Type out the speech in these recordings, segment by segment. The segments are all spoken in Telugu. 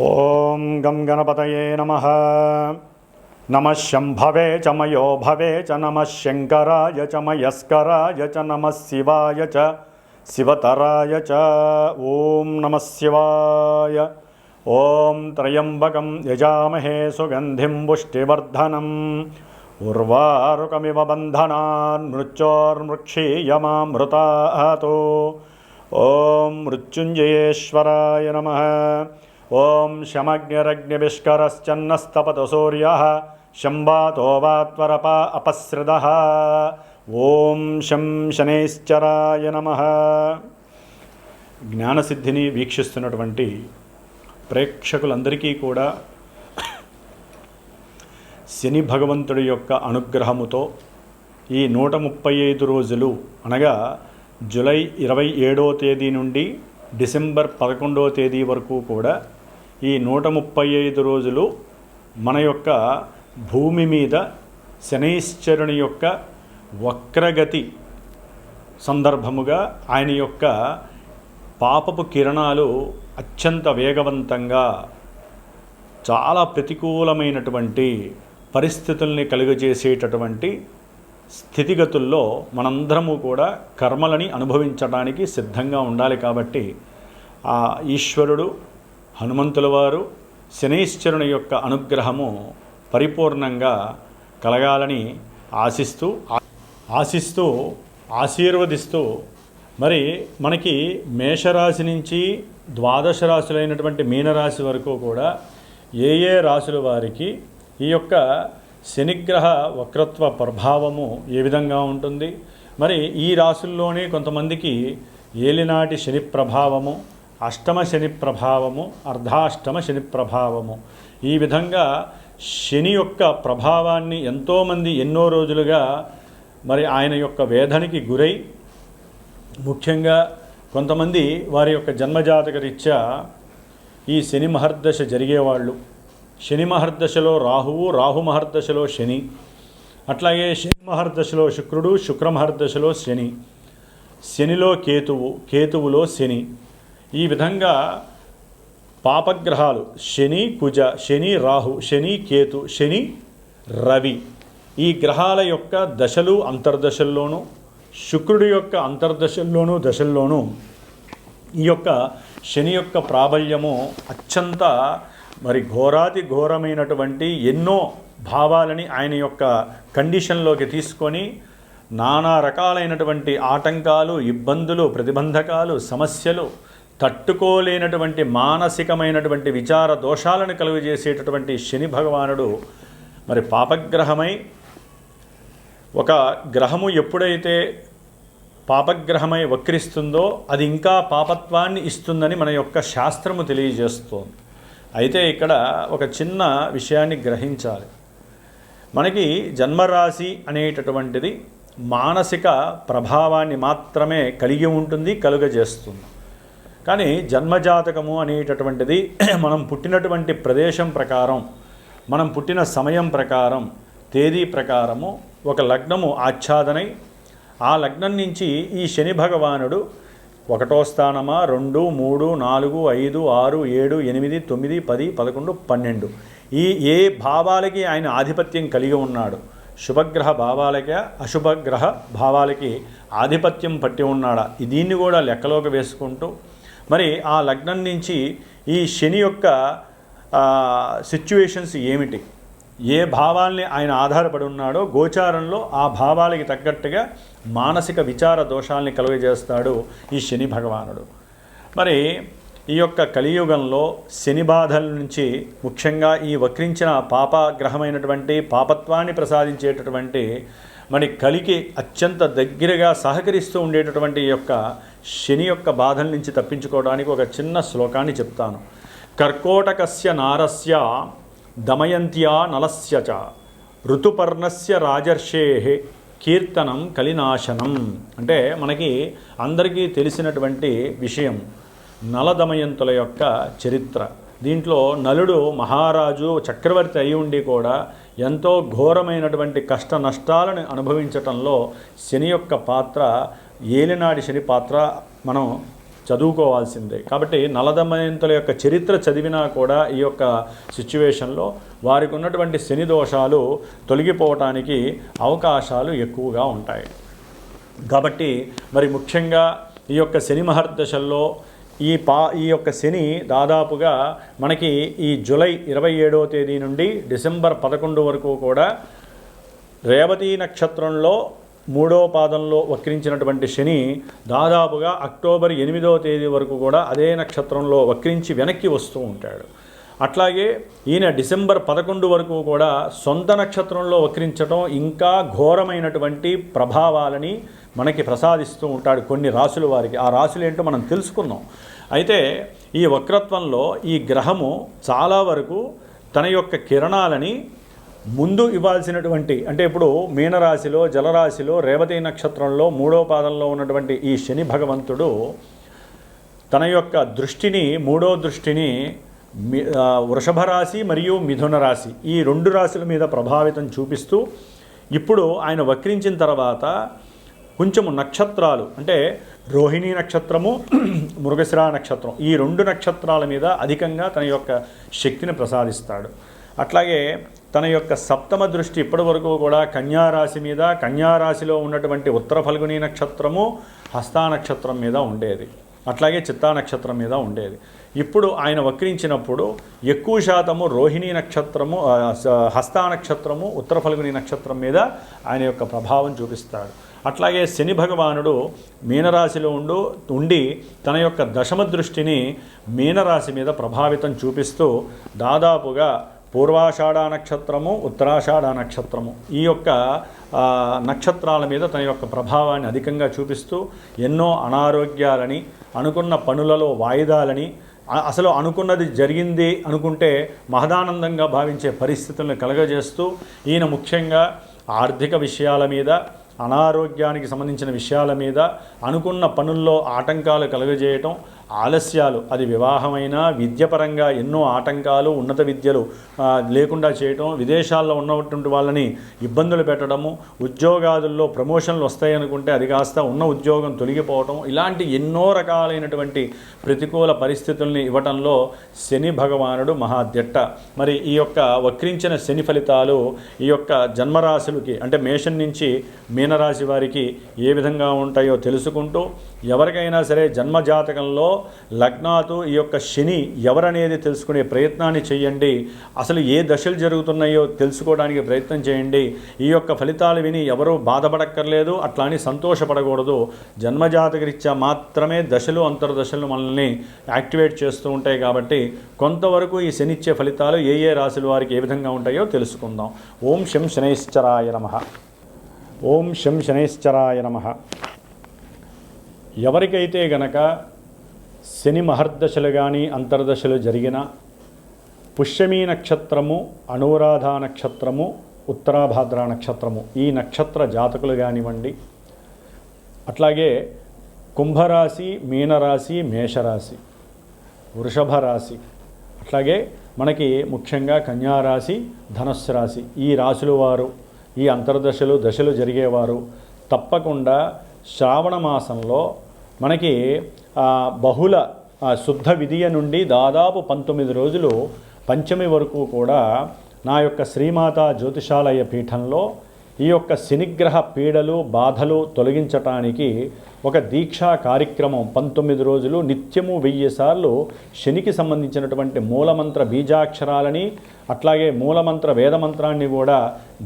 ఓం గం గణపతయే నమః. నమః శంభవే చ మయో భవే చ నమః శంకరాయ చ మయస్కరాయ చ నమః శివాయ చ శివతరాయ చ. ఓం నమః శివాయ. ఓం త్రయంబకం యజామహే సుగంధిం పుష్టివర్ధనం ఉర్వారుకమివ బంధనాన్ మృత్యోర్మృక్షీయమామృతాతో. ఓం మృత్యుంజయేశ్వరాయ నమః. ఓం శమగ్నిరగ్నివిష్కరశ్చన్నస్తపతు సూర్యః శంబాతో వాత్వరప అపసృదః. ఓం శం శనైశ్చరాయ నమః. జ్ఞానసిద్ధిని వీక్షిస్తున్నటువంటి ప్రేక్షకులందరికీ కూడా శని భగవంతుడి యొక్క అనుగ్రహముతో ఈ 135 రోజులు అనగా జూలై 27వ తేదీ నుండి డిసెంబర్ 11వ తేదీ వరకు కూడా ఈ 135 రోజులు మన యొక్క భూమి మీద శనైశ్చరుని యొక్క వక్రగతి సందర్భముగా ఆయన యొక్క పాపపు కిరణాలు అత్యంత వేగవంతంగా చాలా ప్రతికూలమైనటువంటి పరిస్థితుల్ని కలుగజేసేటటువంటి స్థితిగతుల్లో మనందరము కూడా కర్మలని అనుభవించడానికి సిద్ధంగా ఉండాలి. కాబట్టి ఆ ఈశ్వరుడు హనుమంతుల వారు శనైశ్చరుని యొక్క అనుగ్రహము పరిపూర్ణంగా కలగాలని ఆశిస్తూ ఆశీర్వదిస్తూ మరి మనకి మేషరాశి నుంచి ద్వాదశ రాశులైనటువంటి మీనరాశి వరకు కూడా ఏ ఏ రాశుల వారికి ఈ యొక్క శనిగ్రహ వక్రత్వ ప్రభావము ఏ విధంగా ఉంటుంది, మరి ఈ రాశుల్లోనే కొంతమందికి ఏలినాటి శని ప్రభావము, అష్టమ శని ప్రభావము, అర్ధాష్టమ శని ప్రభావము, ఈ విధంగా శని యొక్క ప్రభావాన్ని ఎంతోమంది ఎన్నో రోజులుగా మరి ఆయన యొక్క వేదనకి గురై, ముఖ్యంగా కొంతమంది వారి యొక్క జన్మజాతక రీత్యా ఈ శని మహర్దశ జరిగేవాళ్ళు, శని మహర్దశలో రాహువు, రాహు మహర్దశలో శని, అట్లాగే శని మహర్దశలో శుక్రుడు, శుక్ర మహర్దశలో శని, శనిలో కేతువు, కేతువులో శని, ఈ విధంగా పాపగ్రహాలు శని కుజ, శని రాహు, శని కేతు, శని రవి, ఈ గ్రహాల యొక్క దశలు అంతర్దశల్లోనూ, శుక్రుడి యొక్క అంతర్దశల్లోనూ దశల్లోనూ ఈ యొక్క శని యొక్క ప్రాబల్యము అత్యంత మరి ఘోరాతి ఘోరమైనటువంటి ఎన్నో భావాలని ఆయన యొక్క కండిషన్లోకి తీసుకొని నానా రకాలైనటువంటి ఆటంకాలు, ఇబ్బందులు, ప్రతిబంధకాలు, సమస్యలు, తట్టుకోలేనటువంటి మానసికమైనటువంటి విచార దోషాలను కలుగజేసేటటువంటి శని భగవానుడు మరి పాపగ్రహమై, ఒక గ్రహము ఎప్పుడైతే పాపగ్రహమై వక్రిస్తుందో అది ఇంకా పాపత్వాన్ని ఇస్తుందని మన యొక్క శాస్త్రము తెలియజేస్తోంది. అయితే ఇక్కడ ఒక చిన్న విషయాన్ని గ్రహించాలి. మనకి జన్మరాశి అనేటటువంటిది మానసిక ప్రభావాన్ని మాత్రమే కలిగి ఉంటుంది, కలుగజేస్తుంది. కానీ జన్మజాతకము అనేటటువంటిది మనం పుట్టినటువంటి ప్రదేశం ప్రకారం, మనం పుట్టిన సమయం ప్రకారం, తేదీ ప్రకారము ఒక లగ్నము ఆచ్ఛాదనై, ఆ లగ్నం నుంచి ఈ శని భగవానుడు 1వ స్థానమా, 2, 3, 4, 5, 6, 7, 8, 9, 10, 11, 12 ఈ ఏ భావాలకి ఆయన ఆధిపత్యం కలిగి ఉన్నాడు, శుభగ్రహ భావాలకి అశుభగ్రహ భావాలకి ఆధిపత్యం పట్టి ఉన్నాడా, దీన్ని కూడా లెక్కలోకి వేసుకుంటూ మరి ఆ లగ్నం నుంచి ఈ శని యొక్క సిచ్యువేషన్స్ ఏమిటి, ఏ భావాల్ని ఆయన ఆధారపడి ఉన్నాడో గోచారంలో ఆ భావాలకి తగ్గట్టుగా మానసిక విచార దోషాల్ని కలుగజేస్తాడు ఈ శని భగవానుడు. మరి ఈ యొక్క కలియుగంలో శని బాధల నుంచి ముఖ్యంగా ఈ వక్రించిన పాపగ్రహమైనటువంటి పాపత్వాన్ని ప్రసాదించేటటువంటి మరి కలికి అత్యంత దగ్గరగా సహకరిస్తూ ఉండేటటువంటి ఈ యొక్క శని యొక్క బాధల నుంచి తప్పించుకోవడానికి ఒక చిన్న శ్లోకాన్ని చెప్తాను. కర్కోటకస్య నారస్య దమయంత్యా నలస్య చ ఋతుపర్ణస్య రాజర్షేః కీర్తనం కలినాశనం. అంటే మనకి అందరికీ తెలిసినటువంటి విషయం నలదమయంతుల యొక్క చరిత్ర. దీంట్లో నలుడు మహారాజు చక్రవర్తి అయి ఉండి కూడా ఎంతో ఘోరమైనటువంటి కష్ట నష్టాలను అనుభవించటంలో శని యొక్క పాత్ర, ఏలినాడి శని పాత్ర మనం చదువుకోవాల్సిందే. కాబట్టి నలదమయంతుల యొక్క చరిత్ర చదివినా కూడా ఈ యొక్క సిచ్యువేషన్లో వారికి ఉన్నటువంటి శని దోషాలు తొలగిపోవటానికి అవకాశాలు ఎక్కువగా ఉంటాయి. కాబట్టి మరి ముఖ్యంగా ఈ యొక్క శని మహర్దశల్లో ఈ యొక్క శని దాదాపుగా మనకి ఈ జూలై 27వ తేదీ నుండి డిసెంబర్ 11 వరకు కూడా రేవతి నక్షత్రంలో 3వ పాదంలో వక్రించినటువంటి శని దాదాపుగా అక్టోబర్ 8వ తేదీ వరకు కూడా అదే నక్షత్రంలో వక్రించి వెనక్కి వస్తూ ఉంటాడు. అట్లాగే ఈయన డిసెంబర్ 11 వరకు కూడా సొంత నక్షత్రంలో వక్రించడం ఇంకా ఘోరమైనటువంటి ప్రభావాలని మనకి ప్రసాదిస్తూ ఉంటాడు కొన్ని రాశుల వారికి. ఆ రాశులు ఏంటో మనం తెలుసుకుందాం. అయితే ఈ వక్రత్వంలో ఈ గ్రహము చాలా వరకు తన యొక్క కిరణాలని ముందు ఇవ్వాల్సినటువంటి, అంటే ఇప్పుడు మీనరాశిలో జలరాశిలో రేవతి నక్షత్రంలో 3వ పాదంలో ఉన్నటువంటి ఈ శని భగవంతుడు తన యొక్క దృష్టిని 3వ దృష్టిని వృషభ రాశి మరియు మిథున రాశి ఈ 2 రాశుల మీద ప్రభావితం చూపిస్తూ ఇప్పుడు ఆయన వక్రించిన తర్వాత కొంచెము నక్షత్రాలు అంటే రోహిణీ నక్షత్రము మృగశిర నక్షత్రం ఈ 2 నక్షత్రాల మీద అధికంగా తన యొక్క శక్తిని ప్రసాదిస్తాడు. అట్లాగే తన యొక్క సప్తమ దృష్టి ఇప్పటి వరకు కూడా కన్యారాశి మీద, కన్యారాశిలో ఉన్నటువంటి ఉత్తర ఫల్గుని నక్షత్రము హస్తా నక్షత్రం మీద ఉండేది, అట్లాగే చిత్తా నక్షత్రం మీద ఉండేది. ఇప్పుడు ఆయన వక్రించినప్పుడు ఎక్కువ శాతము రోహిణీ నక్షత్రము, హస్తా నక్షత్రము, ఉత్తర ఫల్గుని నక్షత్రం మీద ఆయన యొక్క ప్రభావం చూపిస్తాడు. అట్లాగే శని భగవానుడు మీనరాశిలో ఉండి తన యొక్క దశమ దృష్టిని మీనరాశి మీద ప్రభావితం చూపిస్తూ దాదాపుగా పూర్వాషాఢ నక్షత్రము, ఉత్తరాషాఢ నక్షత్రము ఈ యొక్క నక్షత్రాల మీద తన యొక్క ప్రభావాన్ని అధికంగా చూపిస్తూ ఎన్నో అనారోగ్యాలని, అనుకున్న పనులలో వాయిదాలని, అసలు అనుకున్నది జరిగింది అనుకుంటే మహదానందంగా భావించే పరిస్థితులను కలగజేస్తూ ఈయన ముఖ్యంగా ఆర్థిక విషయాల మీద, అనారోగ్యానికి సంబంధించిన విషయాల మీద, అనుకున్న పనుల్లో ఆటంకాలు కలుగజేయటం, ఆలస్యాలు, అది వివాహమైనా విద్యపరంగా ఎన్నో ఆటంకాలు, ఉన్నత విద్యలు లేకుండా చేయటం, విదేశాల్లో ఉన్నటువంటి వాళ్ళని ఇబ్బందులు పెట్టడము, ఉద్యోగాదుల్లో ప్రమోషన్లు వస్తాయనుకుంటే అది కాస్త ఉన్న ఉద్యోగం తొలగిపోవటం, ఇలాంటి ఎన్నో రకాలైనటువంటి ప్రతికూల పరిస్థితుల్ని ఇవ్వటంలో శని భగవానుడు మహాద్యట్ట. మరి ఈ యొక్క వక్రించిన శని ఫలితాలు ఈ యొక్క జన్మరాశులకి అంటే మేషం నుంచి మీనరాశి వారికి ఏ విధంగా ఉంటాయో తెలుసుకుంటూ ఎవరికైనా సరే జన్మజాతకంలో లగ్నాతు ఈ యొక్క శని ఎవరనేది తెలుసుకునే ప్రయత్నాన్ని చేయండి. అసలు ఏ దశలు జరుగుతున్నాయో తెలుసుకోవడానికి ప్రయత్నం చేయండి. ఈ యొక్క ఫలితాలు విని ఎవరూ బాధపడక్కర్లేదు, అట్లా అని సంతోషపడకూడదు. జన్మజాతకరీత్యా మాత్రమే దశలు అంతర్దశలు మనల్ని యాక్టివేట్ చేస్తూ ఉంటాయి. కాబట్టి కొంతవరకు ఈ శని ఇచ్చే ఫలితాలు ఏ రాశుల వారికి ఏ విధంగా ఉంటాయో తెలుసుకుందాం. ఓం శం శనైశ్చరాయ నమః. ఓం శం శనైశ్చరాయ నమః. ఎవరికైతే గనక శని మహర్దశలు కానీ అంతర్దశలు జరిగిన పుష్యమీ నక్షత్రము, అనురాధ నక్షత్రము, ఉత్తరాభాద్ర నక్షత్రము ఈ నక్షత్ర జాతకులు కానివ్వండి, అట్లాగే కుంభరాశి, మీనరాశి, మేషరాశి, వృషభ రాశి, అట్లాగే మనకి ముఖ్యంగా కన్యారాశి, ధనుస్సు రాశి ఈ రాశుల వారు ఈ అంతర్దశలు దశలు జరిగేవారు తప్పకుండా శ్రావణ మాసంలో మనకి బహుళ శుద్ధ విధియ నుండి దాదాపు 19 రోజులు పంచమి వరకు కూడా నా యొక్క శ్రీమాతా జ్యోతిషాలయ పీఠంలో ఈ యొక్క శనిగ్రహ పీడలు బాధలు తొలగించటానికి ఒక దీక్షా కార్యక్రమం 19 రోజులు నిత్యము 1000 సార్లు శనికి సంబంధించినటువంటి మూలమంత్ర బీజాక్షరాలని అట్లాగే మూలమంత్ర వేదమంత్రాన్ని కూడా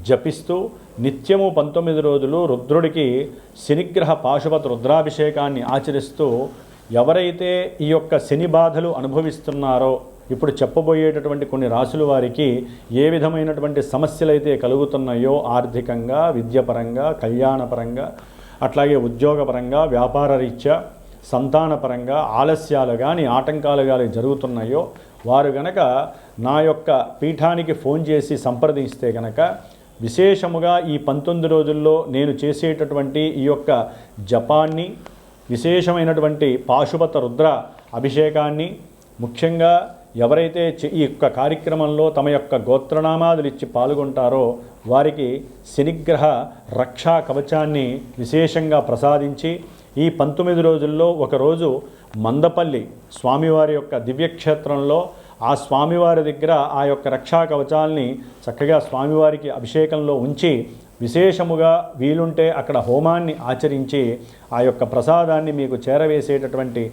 జపిస్తూ నిత్యము 19 రోజులు రుద్రుడికి శనిగ్రహ పాశుపత రుద్రాభిషేకాన్ని ఆచరిస్తూ ఎవరైతే ఈ యొక్క శని బాధలు అనుభవిస్తున్నారో ఇప్పుడు చెప్పబోయేటటువంటి కొన్ని రాశుల వారికి ఏ విధమైనటువంటి సమస్యలైతే కలుగుతున్నాయో ఆర్థికంగా, విద్యపరంగా, కళ్యాణపరంగా, అట్లాగే ఉద్యోగపరంగా, వ్యాపార రీత్యా, సంతానపరంగా ఆలస్యాలు కానీ ఆటంకాలు కానీ జరుగుతున్నాయో వారు గనక నా యొక్క పీఠానికి ఫోన్ చేసి సంప్రదిస్తే గనక విశేషముగా ఈ 19 రోజుల్లో నేను చేసేటటువంటి ఈ యొక్క జపాన్ని, విశేషమైనటువంటి పాశుపత రుద్ర అభిషేకాన్ని ముఖ్యంగా ఎవరైతే ఈ యొక్క కార్యక్రమంలో తమ యొక్క గోత్రనామాదులు ఇచ్చి పాల్గొంటారో వారికి శనిగ్రహ రక్షా కవచాన్ని విశేషంగా ప్రసాదించి ఈ 19 రోజుల్లో ఒకరోజు మందపల్లి స్వామివారి యొక్క దివ్యక్షేత్రంలో ఆ స్వామివారి దగ్గర ఆ యొక్క రక్షా కవచాల్ని చక్కగా స్వామివారికి అభిషేకంలో ఉంచి విశేషముగా వీలుంటే అక్కడ హోమాన్ని ఆచరించి ఆ యొక్క ప్రసాదాన్ని మీకు చేరవేసేటటువంటి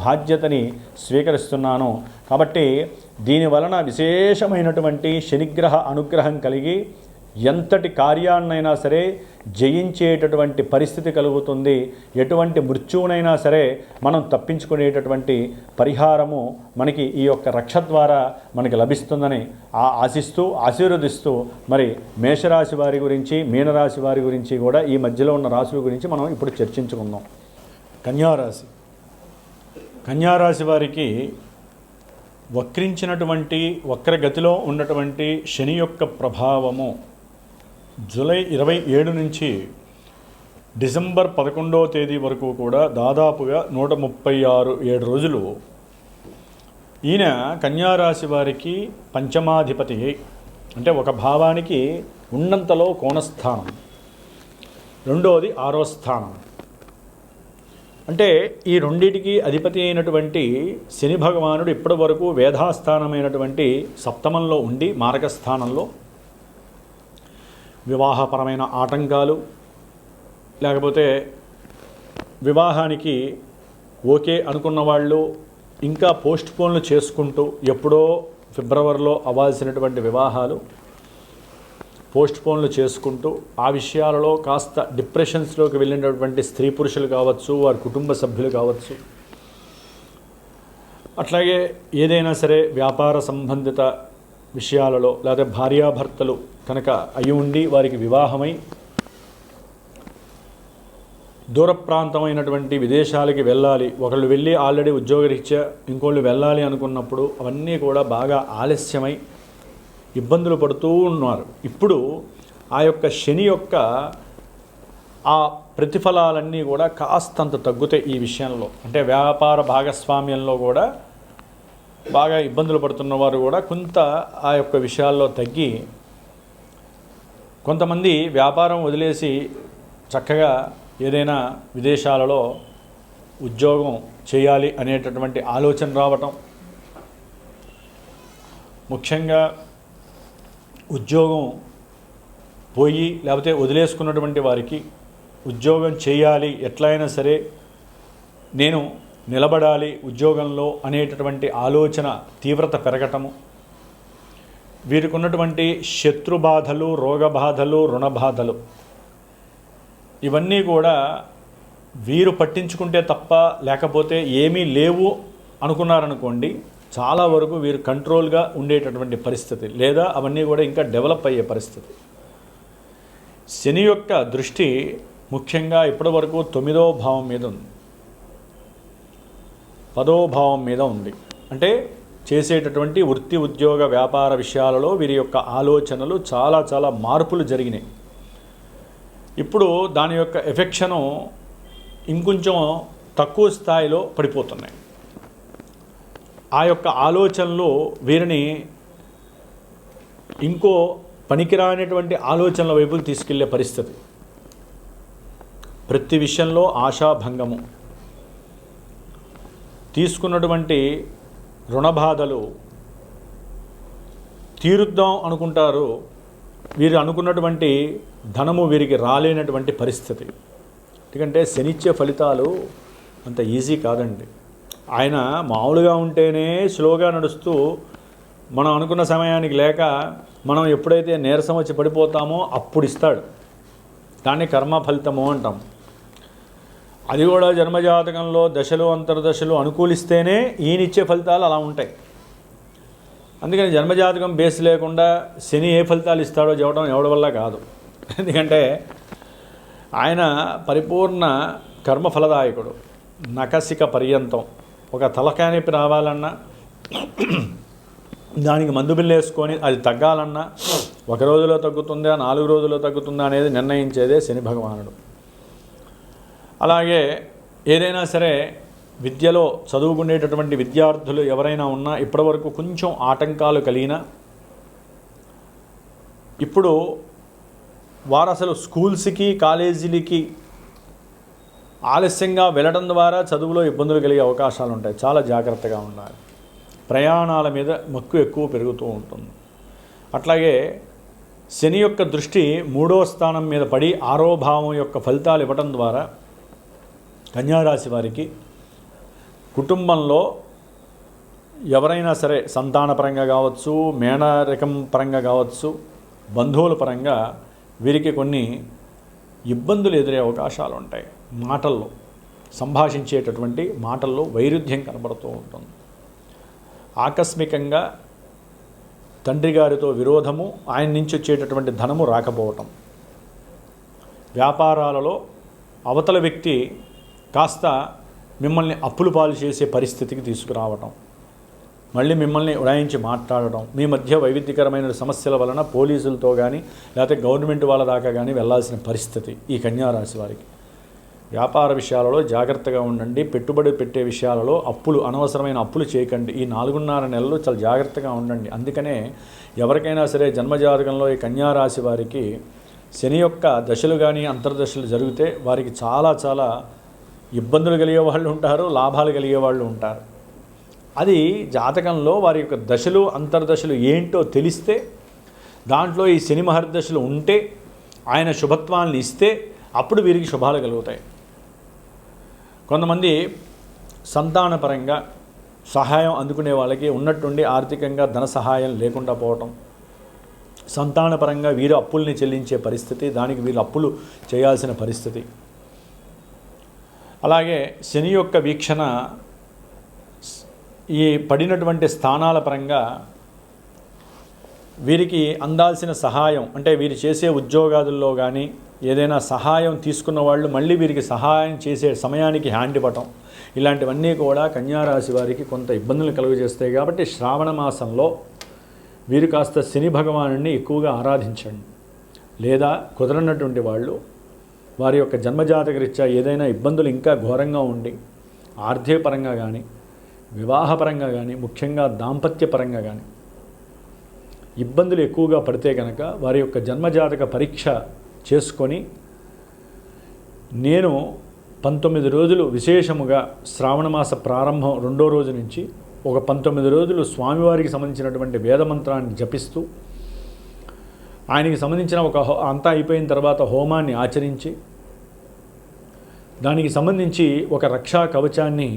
బాధ్యతని స్వీకరిస్తున్నాను. కాబట్టి దీని వలన విశేషమైనటువంటి శనిగ్రహ అనుగ్రహం కలిగి ఎంతటి కార్యాన్నైనా సరే జయించేటటువంటి పరిస్థితి కలుగుతుంది. ఎటువంటి మృత్యువునైనా సరే మనం తప్పించుకునేటటువంటి పరిహారము మనకి ఈ యొక్క రక్ష ద్వారా మనకి లభిస్తుందని ఆశిస్తూ ఆశీర్వదిస్తూ మరి మేషరాశి వారి గురించి మీనరాశి వారి గురించి కూడా ఈ మధ్యలో ఉన్న రాశుల గురించి మనం ఇప్పుడు చర్చించుకుందాం. కన్యారాశి. కన్యారాశి వారికి వక్రించినటువంటి వక్రగతిలో ఉన్నటువంటి శని యొక్క ప్రభావము జూలై 27 నుంచి డిసెంబర్ 11వ తేదీ వరకు కూడా దాదాపుగా 136 రోజులు ఈయన కన్యారాశి వారికి పంచమాధిపతి, అంటే ఒక భావానికి ఉన్నంతలో కోణస్థానం, రెండవది 6వ స్థానం. అంటే ఈ రెండిటికి అధిపతి అయినటువంటి శని భగవానుడు ఇప్పటి వరకు వేధాస్థానమైనటువంటి సప్తమంలో ఉండి మారకస్థానంలో వివాహపరమైన ఆటంకాలు, లేకపోతే వివాహానికి ఓకే అనుకున్న వాళ్ళు ఇంకా పోస్ట్ పోన్లు చేసుకుంటూ ఎప్పుడో ఫిబ్రవరిలో అవ్వాల్సినటువంటి వివాహాలు పోస్ట్ పోన్లు చేసుకుంటూ ఆ విషయాలలో కాస్త డిప్రెషన్స్లోకి వెళ్ళినటువంటి స్త్రీ పురుషులు కావచ్చు, వారి కుటుంబ సభ్యులు కావచ్చు, అట్లాగే ఏదైనా సరే వ్యాపార సంబంధిత విషయాలలో లేదా భార్యాభర్తలు కనుక అయి ఉండి వారికి వివాహమై దూర ప్రాంతమైనటువంటి విదేశాలకి వెళ్ళాలి, ఒకళ్ళు వెళ్ళి ఆల్రెడీ ఉద్యోగరీత్యా ఇంకోళ్ళు వెళ్ళాలి అనుకున్నప్పుడు అవన్నీ కూడా బాగా ఆలస్యమై ఇబ్బందులు పడుతూ ఉన్నారు. ఇప్పుడు ఆ యొక్క శని యొక్క ఆ ప్రతిఫలాలన్నీ కూడా కాస్తంత తగ్గుతాయి ఈ విషయంలో. అంటే వ్యాపార భాగస్వామ్యంలో కూడా బాగా ఇబ్బందులు పడుతున్న వారు కూడా కొంత ఆ యొక్క విషయాల్లో తగ్గి, కొంతమంది వ్యాపారం వదిలేసి చక్కగా ఏదైనా విదేశాలలో ఉద్యోగం చేయాలి అనేటటువంటి ఆలోచన రావటం, ముఖ్యంగా ఉద్యోగం పోయి లేకపోతే వదిలేసుకున్నటువంటి వారికి ఉద్యోగం చేయాలి, ఎట్లయినా సరే నేను నిలబడాలి ఉద్యోగంలో అనేటటువంటి ఆలోచన తీవ్రత పెరగటము, వీరికి ఉన్నటువంటి శత్రు బాధలు, రోగ బాధలు, రుణ బాధలు ఇవన్నీ కూడా వీరు పట్టించుకుంటే తప్ప లేకపోతే ఏమీ లేవు అనుకున్నారనుకోండి, చాలా వరకు వీరు కంట్రోల్గా ఉండేటటువంటి పరిస్థితి, లేదా అవన్నీ కూడా ఇంకా డెవలప్ అయ్యే పరిస్థితి. శని యొక్క దృష్టి ముఖ్యంగా ఇప్పటి వరకు 9వ భావం మీద ఉంది, 10వ భావం మీద ఉంది. అంటే చేసేటటువంటి వృత్తి ఉద్యోగ వ్యాపార విషయాలలో వీరి యొక్క ఆలోచనలు చాలా చాలా మార్పులు జరిగినాయి. ఇప్పుడు దాని యొక్క ఎఫెక్షను ఇంకొంచెం తక్కువ స్థాయిలో పడిపోతున్నాయి. ఆ యొక్క ఆలోచనలు వీరిని ఇంకో పనికిరానటువంటి ఆలోచనల వైపుకి తీసుకెళ్లే పరిస్థితి. ప్రతి విషయంలో ఆశాభంగము, తీసుకున్నటువంటి రుణబాధలు తీరుద్దాం అనుకుంటారు, వీరు అనుకున్నటువంటి ధనము వీరికి రాలేనటువంటి పరిస్థితి. ఎందుకంటే శనిచ్చే ఫలితాలు అంత ఈజీ కాదండి. ఆయన మామూలుగా ఉంటేనే స్లోగా నడుస్తూ మనం అనుకున్న సమయానికి లేక మనం ఎప్పుడైతే నీరసం వచ్చి పడిపోతామో అప్పుడు ఇస్తాడు. దాన్ని కర్మ ఫలితము అంటాం. అది కూడా జన్మజాతకంలో దశలు అంతర్దశలు అనుకూలిస్తేనే ఈయనిచ్చే ఫలితాలు అలా ఉంటాయి. అందుకని జన్మజాతకం బేస్ లేకుండా శని ఏ ఫలితాలు ఇస్తాడో చెప్పడం ఎవడి వల్ల కాదు. ఎందుకంటే ఆయన పరిపూర్ణ కర్మఫలదాయకుడు. నకసిక పర్యంతం ఒక తలకానిపి రావాలన్నా, దానికి మందు బిల్లు వేసుకొని అది తగ్గాలన్నా 1 రోజులో తగ్గుతుందా 4 రోజుల్లో తగ్గుతుందా అనేది నిర్ణయించేదే శని భగవానుడు. అలాగే ఏదైనా సరే విద్యలో చదువుకునేటటువంటి విద్యార్థులు ఎవరైనా ఉన్నా ఇప్పటివరకు కొంచెం ఆటంకాలు కలిగినా ఇప్పుడు వారు అసలు స్కూల్స్కి కాలేజీలకి ఆలస్యంగా వెళ్ళడం ద్వారా చదువులో ఇబ్బందులు కలిగే అవకాశాలు ఉంటాయి. చాలా జాగ్రత్తగా ఉండాలి. ప్రయాణాల మీద మక్కువ ఎక్కువ పెరుగుతూ ఉంటుంది. అట్లాగే శని యొక్క దృష్టి 3వ స్థానం మీద పడి 6వ భావం యొక్క ఫలితాలు ఇవ్వటం ద్వారా కన్యారాశి వారికి కుటుంబంలో ఎవరైనా సరే సంతానపరంగా కావచ్చు, మేనరికం పరంగా కావచ్చు, బంధువుల పరంగా వీరికి కొన్ని ఇబ్బందులు ఎదురే అవకాశాలు ఉంటాయి. మాటల్లో సంభాషించేటటువంటి మాటల్లో వైరుధ్యం కనబడుతూ ఉంటుంది. ఆకస్మికంగా తండ్రి గారితో విరోధము, ఆయన నుంచి వచ్చేటటువంటి ధనము రాకపోవటం, వ్యాపారాలలో అవతల వ్యక్తి కాస్త మిమ్మల్ని అప్పులు పాలు చేసే పరిస్థితికి తీసుకురావటం, మళ్ళీ మిమ్మల్ని ఉడాయించి మాట్లాడటం, మీ మధ్య వైవిధ్యకరమైన సమస్యల వలన పోలీసులతో కానీ లేకపోతే గవర్నమెంట్ వాళ్ళ దాకా కానీ వెళ్ళాల్సిన పరిస్థితి ఈ కన్యారాశి వారికి. వ్యాపార విషయాలలో జాగ్రత్తగా ఉండండి. పెట్టుబడి పెట్టే విషయాలలో అనవసరమైన అప్పులు చేయకండి. ఈ 4.5 నెలలు చాలా జాగ్రత్తగా ఉండండి. అందుకనే ఎవరికైనా సరే జన్మజాతకంలో ఈ కన్యారాశి వారికి శని యొక్క దశలు కానీ అంతర్దశలు జరిగితే వారికి చాలా చాలా ఇబ్బందులు కలిగే వాళ్ళు ఉంటారు, లాభాలు కలిగే వాళ్ళు ఉంటారు. అది జాతకంలో వారి యొక్క దశలు అంతర్దశలు ఏంటో తెలిస్తే, దాంట్లో ఈ శని మహర్దశలు ఉంటే, ఆయన శుభత్వాన్ని ఇస్తే అప్పుడు వీరికి శుభాలు కలుగుతాయి. కొంతమంది సంతానపరంగా సహాయం అందుకునే వాళ్ళకి ఉన్నట్టుండి ఆర్థికంగా ధన సహాయం లేకుండా పోవటం, సంతానపరంగా వీరు అప్పుల్ని చెల్లించే పరిస్థితి, దానికి వీళ్ళు అప్పులు చేయాల్సిన పరిస్థితి. అలాగే శని యొక్క వీక్షణ ఈ పడినటువంటి స్థానాల పరంగా వీరికి అందాల్సిన సహాయం, అంటే వీరు చేసే ఉద్యోగాదుల్లో కానీ ఏదైనా సహాయం తీసుకున్న వాళ్ళు మళ్ళీ వీరికి సహాయం చేసే సమయానికి హ్యాండ్ ఇవ్వటం, ఇలాంటివన్నీ కూడా కన్యారాశి వారికి కొంత ఇబ్బందులు కలుగజేస్తాయి. కాబట్టి శ్రావణ మాసంలో వీరు కాస్త శని భగవానుడిని ఎక్కువగా ఆరాధించండి. లేదా కుదరనటువంటి వాళ్ళు వారి యొక్క జన్మజాతక రీత్యా ఏదైనా ఇబ్బందులు ఇంకా ఘోరంగా ఉండి ఆర్థికపరంగా కానీ వివాహపరంగా కానీ ముఖ్యంగా దాంపత్యపరంగా కానీ ఇబ్బందులు ఎక్కువగా పడితే కనుక వారి యొక్క జన్మజాతక పరీక్ష చేసుకొని, నేను 19 రోజులు విశేషముగా శ్రావణమాస ప్రారంభం 2వ రోజు నుంచి ఒక 19 రోజులు స్వామివారికి సంబంధించినటువంటి వేదమంత్రాన్ని జపిస్తూ, ఆయనకి సంబంధించిన అంతా అయిపోయిన తర్వాత హోమాన్ని ఆచరించి, దానికి సంబంధించి ఒక రక్షా కవచాన్ని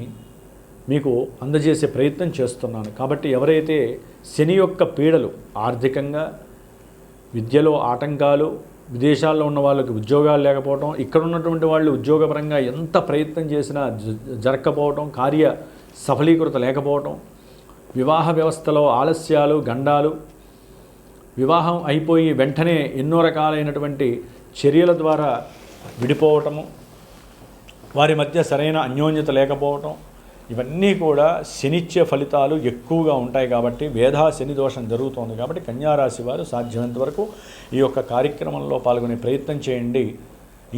మీకు అందజేసే ప్రయత్నం చేస్తున్నాను. కాబట్టి ఎవరైతే శని యొక్క పీడలు, ఆర్థికంగా విద్యలో ఆటంకాలు, విదేశాల్లో ఉన్న వాళ్ళకి ఉద్యోగాలు లేకపోవడం, ఇక్కడ ఉన్నటువంటి వాళ్ళు ఉద్యోగపరంగా ఎంత ప్రయత్నం చేసినా జరగకపోవటం, కార్య సఫలీకృత లేకపోవటం, వివాహ వ్యవస్థలో ఆలస్యాలు, గండాలు, వివాహం అయిపోయి వెంటనే ఎన్నో రకాలైనటువంటి చర్యల ద్వారా విడిపోవటము, వారి మధ్య సరైన అన్యోన్యత లేకపోవటం, ఇవన్నీ కూడా శనిచ్చే ఫలితాలు ఎక్కువగా ఉంటాయి. కాబట్టి వేధా శని దోషం జరుగుతోంది. కాబట్టి కన్యారాశి వారు సాధ్యమైనంత వరకు ఈ యొక్క కార్యక్రమంలో పాల్గొనే ప్రయత్నం చేయండి.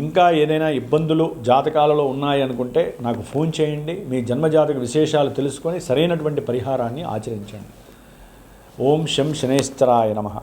ఇంకా ఏదైనా ఇబ్బందులు జాతకాలలో ఉన్నాయనుకుంటే నాకు ఫోన్ చేయండి. మీ జన్మజాతక విశేషాలు తెలుసుకొని సరైనటువంటి పరిహారాన్ని ఆచరించండి. ఓం శం శనేశ్వరాయ నమః.